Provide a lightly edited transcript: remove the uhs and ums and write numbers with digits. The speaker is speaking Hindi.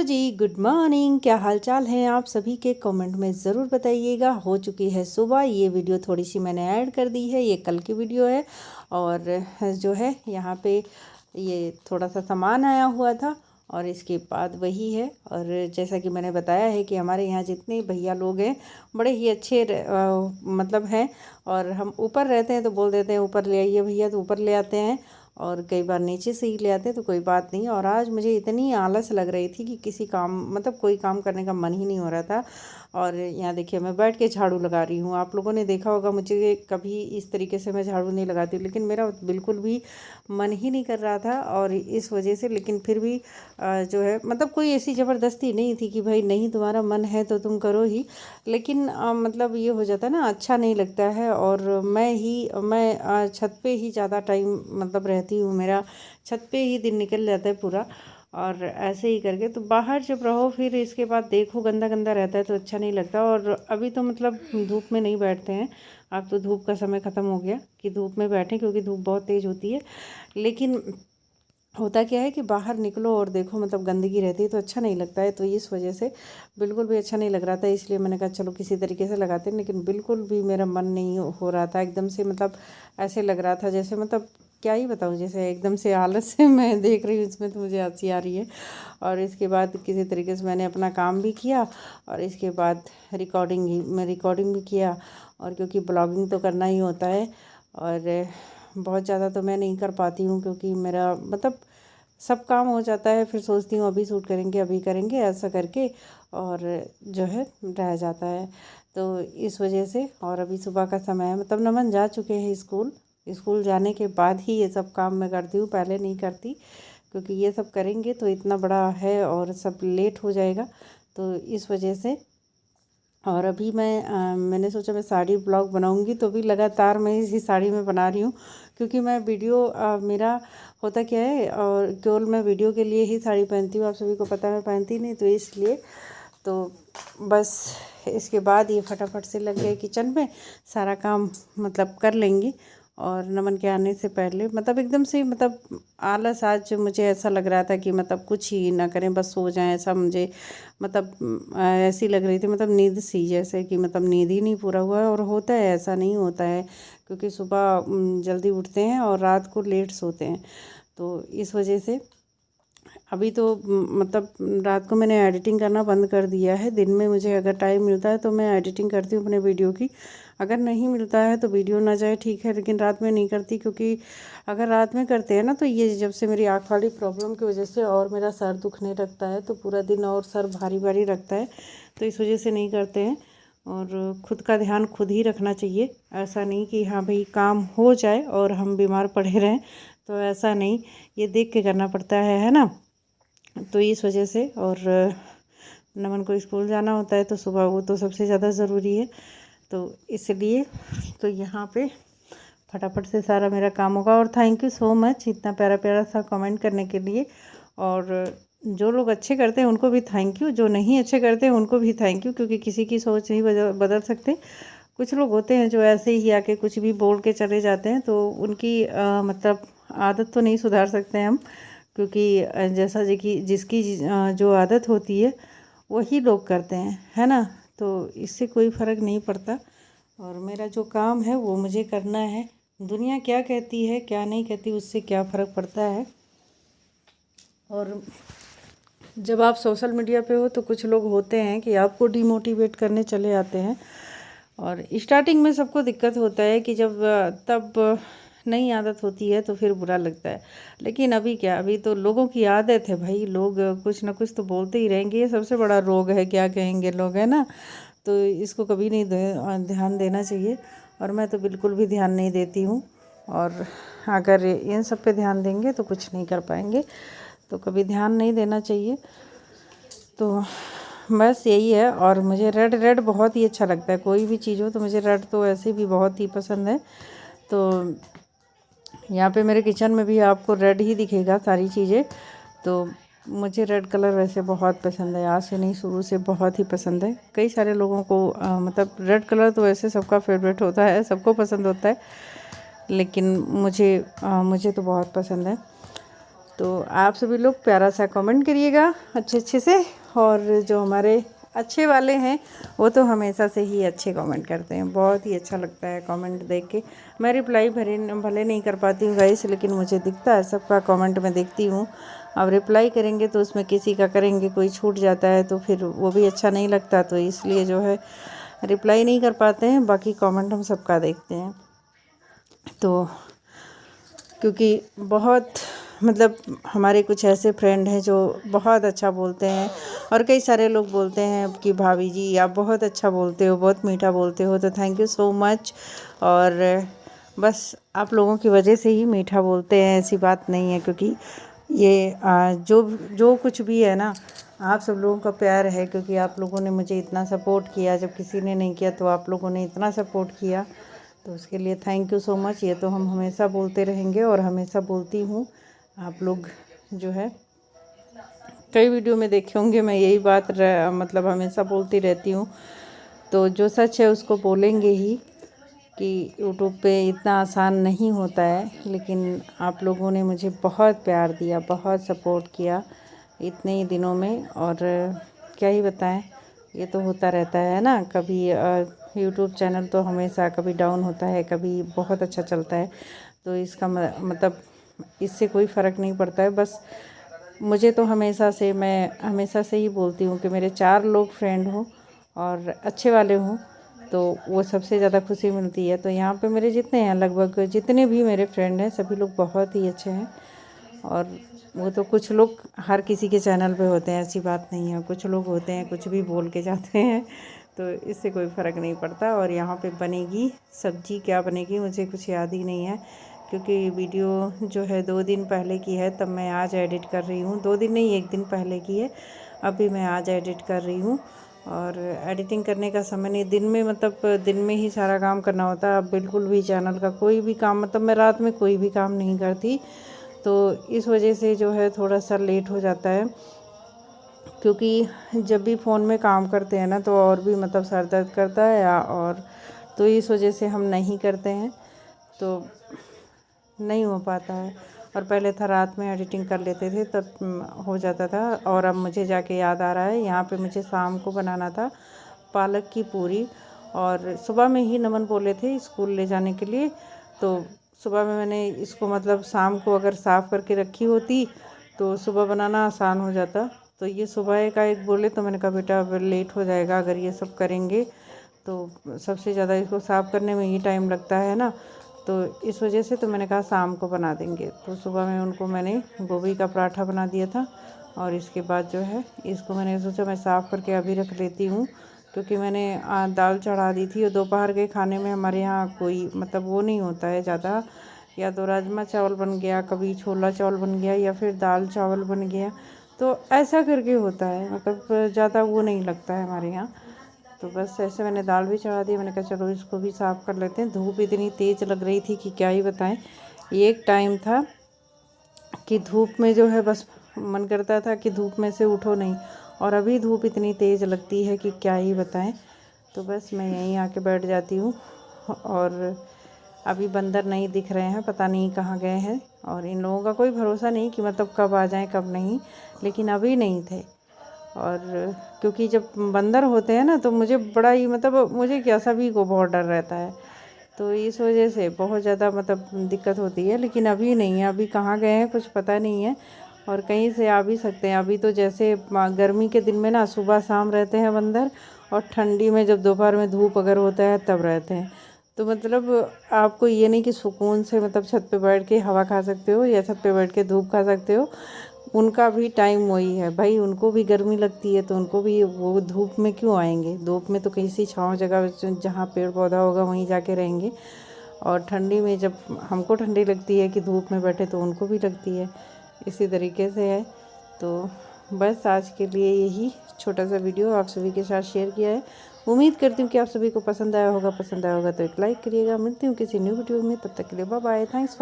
हेलो जी, गुड मॉर्निंग। क्या हाल चाल है आप सभी के? कमेंट में ज़रूर बताइएगा। हो चुकी है सुबह। ये वीडियो थोड़ी सी मैंने ऐड कर दी है, ये कल की वीडियो है। और जो है यहाँ पे ये थोड़ा सा सामान आया हुआ था और इसके बाद वही है। और जैसा कि मैंने बताया है कि हमारे यहाँ जितने भैया लोग हैं बड़े ही अच्छे मतलब हैं। और हम ऊपर रहते हैं तो बोल देते हैं ऊपर ले आइए भैया, तो ऊपर ले आते हैं। और कई बार नीचे से ही ले आते तो कोई बात नहीं। और आज मुझे इतनी आलस लग रही थी कि किसी काम मतलब कोई काम करने का मन ही नहीं हो रहा था। और यहाँ देखिए मैं बैठ के झाड़ू लगा रही हूँ। आप लोगों ने देखा होगा मुझे, कभी इस तरीके से मैं झाड़ू नहीं लगाती, लेकिन मेरा बिल्कुल भी मन ही नहीं कर रहा था। और इस वजह से लेकिन फिर भी जो है मतलब कोई ऐसी ज़बरदस्ती नहीं थी कि भाई नहीं तुम्हारा मन है तो तुम करो ही। लेकिन मतलब ये हो जाता है ना, अच्छा नहीं लगता है। और मैं छत पे ही ज़्यादा टाइम मतलब रहती हूँ, मेरा छत पे ही दिन निकल जाता है पूरा। और ऐसे ही करके तो बाहर जब रहो फिर इसके बाद देखो गंदा गंदा रहता है तो अच्छा नहीं लगता। और अभी तो मतलब धूप में नहीं बैठते हैं, अब तो धूप का समय ख़त्म हो गया कि धूप में बैठें, क्योंकि धूप बहुत तेज़ होती है। लेकिन होता क्या है कि बाहर निकलो और देखो मतलब गंदगी रहती है तो अच्छा नहीं लगता है। तो इस वजह से बिल्कुल भी अच्छा नहीं लग रहा था, इसलिए मैंने कहा चलो किसी तरीके से लगाते हैं। लेकिन बिल्कुल भी मेरा मन नहीं हो रहा था, एकदम से मतलब ऐसे लग रहा था जैसे मतलब क्या ही बताऊँ, जैसे एकदम से आलस से मैं देख रही हूँ इसमें तो मुझे हंसी आ रही है। और इसके बाद किसी तरीके से मैंने अपना काम भी किया और इसके बाद रिकॉर्डिंग भी किया। और क्योंकि ब्लॉगिंग तो करना ही होता है और बहुत ज़्यादा तो मैं नहीं कर पाती हूँ, क्योंकि मेरा मतलब सब काम हो जाता है, फिर सोचती हूँ अभी शूट करेंगे अभी करेंगे ऐसा करके, और जो है रह जाता है। तो इस वजह से, और अभी सुबह का समय है, मतलब नमन जा चुके हैं स्कूल। स्कूल जाने के बाद ही ये सब काम मैं करती हूँ, पहले नहीं करती, क्योंकि ये सब करेंगे तो इतना बड़ा है और सब लेट हो जाएगा, तो इस वजह से। और अभी मैंने सोचा मैं साड़ी ब्लॉग बनाऊंगी, तो भी लगातार मैं इसी साड़ी में बना रही हूँ, क्योंकि मैं वीडियो मेरा होता क्या है, और केवल मैं वीडियो के लिए ही साड़ी पहनती हूँ। आप सभी को पता है मैं पहनती नहीं, तो इसलिए तो बस इसके बाद ये फटाफट से लग गए किचन में, सारा काम मतलब कर लेंगी। और नमन के आने से पहले मतलब एकदम से मतलब आलस, आज मुझे ऐसा लग रहा था कि मतलब कुछ ही ना करें, बस सो जाएं, ऐसा मुझे मतलब ऐसी लग रही थी, मतलब नींद सी, जैसे कि मतलब नींद ही नहीं पूरा हुआ है। और होता है ऐसा नहीं होता है, क्योंकि सुबह जल्दी उठते हैं और रात को लेट सोते हैं, तो इस वजह से अभी तो मतलब रात को मैंने एडिटिंग करना बंद कर दिया है। दिन में मुझे अगर टाइम मिलता है तो मैं एडिटिंग करती हूँ अपने वीडियो की, अगर नहीं मिलता है तो वीडियो ना जाए ठीक है, लेकिन रात में नहीं करती, क्योंकि अगर रात में करते हैं ना तो ये जब से मेरी आँख वाली प्रॉब्लम की वजह से और मेरा सर दुखने लगता है, तो पूरा दिन और सर भारी भारी लगता है, तो इस वजह से नहीं करते हैं। और ख़ुद का ध्यान खुद ही रखना चाहिए, ऐसा नहीं कि हाँ भाई काम हो जाए और हम बीमार पड़े रहें, तो ऐसा नहीं, ये देख के करना पड़ता है ना। तो इस वजह से, और नमन को स्कूल जाना होता है तो सुबह वो तो सबसे ज़्यादा ज़रूरी है, तो इसलिए तो यहाँ पे फटाफट से सारा मेरा काम होगा। और थैंक यू सो मच इतना प्यारा प्यारा सा कमेंट करने के लिए। और जो लोग अच्छे करते हैं उनको भी थैंक यू, जो नहीं अच्छे करते हैं उनको भी थैंक यू, क्योंकि किसी की सोच नहीं बदल सकते। कुछ लोग होते हैं जो ऐसे ही आके कुछ भी बोल के चले जाते हैं, तो उनकी मतलब आदत तो नहीं सुधार सकते हम, क्योंकि जैसा जिसकी जो आदत होती है वही लोग करते हैं, है ना। तो इससे कोई फ़र्क नहीं पड़ता, और मेरा जो काम है वो मुझे करना है। दुनिया क्या कहती है क्या नहीं कहती उससे क्या फ़र्क पड़ता है। और जब आप सोशल मीडिया पे हो तो कुछ लोग होते हैं कि आपको डिमोटिवेट करने चले आते हैं, और स्टार्टिंग में सबको दिक्कत होता है कि जब तब नई आदत होती है तो फिर बुरा लगता है। लेकिन अभी क्या, अभी तो लोगों की आदत है भाई, लोग कुछ ना कुछ तो बोलते ही रहेंगे, ये सबसे बड़ा रोग है, क्या कहेंगे लोग, है ना। तो इसको कभी नहीं ध्यान देना चाहिए, और मैं तो बिल्कुल भी ध्यान नहीं देती हूँ। और अगर इन सब पे ध्यान देंगे तो कुछ नहीं कर पाएंगे, तो कभी ध्यान नहीं देना चाहिए। तो बस यही है। और मुझे रेड रेड बहुत ही अच्छा लगता है, कोई भी चीज़ हो तो मुझे रेड तो ऐसे भी बहुत ही पसंद है। तो यहाँ पे मेरे किचन में भी आपको रेड ही दिखेगा सारी चीज़ें, तो मुझे रेड कलर वैसे बहुत पसंद है, आज से नहीं शुरू से बहुत ही पसंद है। कई सारे लोगों को मतलब रेड कलर तो वैसे सबका फेवरेट होता है, सबको पसंद होता है, लेकिन मुझे तो बहुत पसंद है। तो आप सभी लोग प्यारा सा कमेंट करिएगा अच्छे से, और जो हमारे अच्छे वाले हैं वो तो हमेशा से ही अच्छे कमेंट करते हैं, बहुत ही अच्छा लगता है कमेंट देख के। मैं रिप्लाई भले नहीं कर पाती हूँ गाइस, लेकिन मुझे दिखता है सबका कमेंट मैं देखती हूँ। अब रिप्लाई करेंगे तो उसमें किसी का करेंगे कोई छूट जाता है तो फिर वो भी अच्छा नहीं लगता, तो इसलिए जो है रिप्लाई नहीं कर पाते हैं। बाकी कमेंट हम सबका देखते हैं। तो क्योंकि बहुत मतलब हमारे कुछ ऐसे फ्रेंड हैं जो बहुत अच्छा बोलते हैं, और कई सारे लोग बोलते हैं कि भाभी जी आप बहुत अच्छा बोलते हो, बहुत मीठा बोलते हो, तो थैंक यू सो मच। और बस आप लोगों की वजह से ही मीठा बोलते हैं, ऐसी बात नहीं है। क्योंकि ये जो कुछ भी है ना, आप सब लोगों का प्यार है। क्योंकि आप लोगों ने मुझे इतना सपोर्ट किया, जब किसी ने नहीं किया तो आप लोगों ने इतना सपोर्ट किया, तो उसके लिए थैंक यू सो मच। ये तो हम हमेशा बोलते रहेंगे और हमेशा बोलती हूँ। आप लोग जो है कई वीडियो में देखे होंगे, मैं यही बात मतलब हमेशा बोलती रहती हूँ। तो जो सच है उसको बोलेंगे ही, कि यूट्यूब पे इतना आसान नहीं होता है। लेकिन आप लोगों ने मुझे बहुत प्यार दिया, बहुत सपोर्ट किया इतने ही दिनों में, और क्या ही बताएं, ये तो होता रहता है ना। कभी यूट्यूब चैनल तो हमेशा कभी डाउन होता है, कभी बहुत अच्छा चलता है। तो इसका मतलब इससे कोई फ़र्क नहीं पड़ता है। बस मुझे तो मैं हमेशा से ही बोलती हूँ कि मेरे 4 लोग फ्रेंड हों और अच्छे वाले हों, तो वो सबसे ज़्यादा खुशी मिलती है। तो यहाँ पे मेरे जितने हैं, लगभग जितने भी मेरे फ्रेंड हैं, सभी लोग बहुत ही अच्छे हैं। और वो तो कुछ लोग हर किसी के चैनल पे होते हैं, ऐसी बात नहीं है। कुछ लोग होते हैं कुछ भी बोल के जाते हैं, तो इससे कोई फ़र्क नहीं पड़ता। और यहाँ पे बनेगी सब्ज़ी, क्या बनेगी मुझे कुछ याद ही नहीं है, क्योंकि वीडियो जो है 2 दिन पहले की है, तब मैं आज एडिट कर रही हूँ। 2 दिन नहीं, 1 दिन पहले की है, अभी मैं आज एडिट कर रही हूँ। और एडिटिंग करने का समय नहीं, दिन में मतलब दिन में ही सारा काम करना होता है। अब बिल्कुल भी चैनल का कोई भी काम, मतलब मैं रात में कोई भी काम नहीं करती, तो इस वजह से जो है थोड़ा सा लेट हो जाता है। क्योंकि जब भी फ़ोन में काम करते हैं ना, तो और भी मतलब सर दर्द करता है, और तो इस वजह से हम नहीं करते हैं, तो नहीं हो पाता है। और पहले था रात में एडिटिंग कर लेते थे तब हो जाता था। और अब मुझे जाके याद आ रहा है, यहाँ पे मुझे शाम को बनाना था पालक की पूरी, और सुबह में ही नमन बोले थे स्कूल ले जाने के लिए। तो सुबह में मैंने इसको मतलब शाम को अगर साफ़ करके रखी होती तो सुबह बनाना आसान हो जाता। तो ये सुबह का एक बोले, तो मैंने कहा बेटा अब लेट हो जाएगा अगर ये सब करेंगे, तो सबसे ज़्यादा इसको साफ़ करने में ही टाइम लगता है ना। तो इस वजह से तो मैंने कहा शाम को बना देंगे। तो सुबह में उनको मैंने गोभी का पराठा बना दिया था, और इसके बाद जो है इसको मैंने सोचा मैं साफ़ करके अभी रख लेती हूँ। क्योंकि मैंने दाल चढ़ा दी थी, और दोपहर के खाने में हमारे यहाँ कोई मतलब वो नहीं होता है ज़्यादा, या तो राजमा चावल बन गया, कभी छोला चावल बन गया, या फिर दाल चावल बन गया, तो ऐसा करके होता है। मतलब ज़्यादा वो नहीं लगता है हमारे यहाँ। तो बस ऐसे मैंने दाल भी चढ़ा दी, मैंने कहा चलो इसको भी साफ़ कर लेते हैं। धूप इतनी तेज़ लग रही थी कि क्या ही बताएं। एक टाइम था कि धूप में जो है बस मन करता था कि धूप में से उठो नहीं, और अभी धूप इतनी तेज़ लगती है कि क्या ही बताएं। तो बस मैं यहीं आके बैठ जाती हूँ। और अभी बंदर नहीं दिख रहे हैं, पता नहीं कहाँ गए हैं, और इन लोगों का कोई भरोसा नहीं कि मतलब कब आ जाएं कब नहीं, लेकिन अभी नहीं थे। और क्योंकि जब बंदर होते हैं ना, तो मुझे बड़ा ही मतलब मुझे क्या सभी को बहुत डर रहता है, तो इस वजह से बहुत ज़्यादा मतलब दिक्कत होती है। लेकिन अभी नहीं है, अभी कहाँ गए हैं कुछ पता नहीं है, और कहीं से आ भी सकते हैं। अभी तो जैसे गर्मी के दिन में ना सुबह शाम रहते हैं बंदर, और ठंडी में जब दोपहर में धूप अगर होता है तब रहते हैं। तो मतलब आपको ये नहीं कि सुकून से मतलब छत पे बैठ के हवा खा सकते हो, या छत पे बैठ के धूप खा सकते हो। उनका भी टाइम वही है भाई, उनको भी गर्मी लगती है, तो उनको भी वो धूप में क्यों आएंगे। धूप में तो किसी छांव जगह जहाँ पेड़ पौधा होगा वहीं जाके रहेंगे। और ठंडी में जब हमको ठंडी लगती है कि धूप में बैठे, तो उनको भी लगती है, इसी तरीके से है। तो बस आज के लिए यही छोटा सा वीडियो आप सभी के साथ शेयर किया है। उम्मीद करती हूँ कि आप सभी को पसंद आया होगा तो एक लाइक करिएगा। मिलती हूँ किसी न्यू वीडियो में, तब तक के लिए बाय बाय, थैंक्स।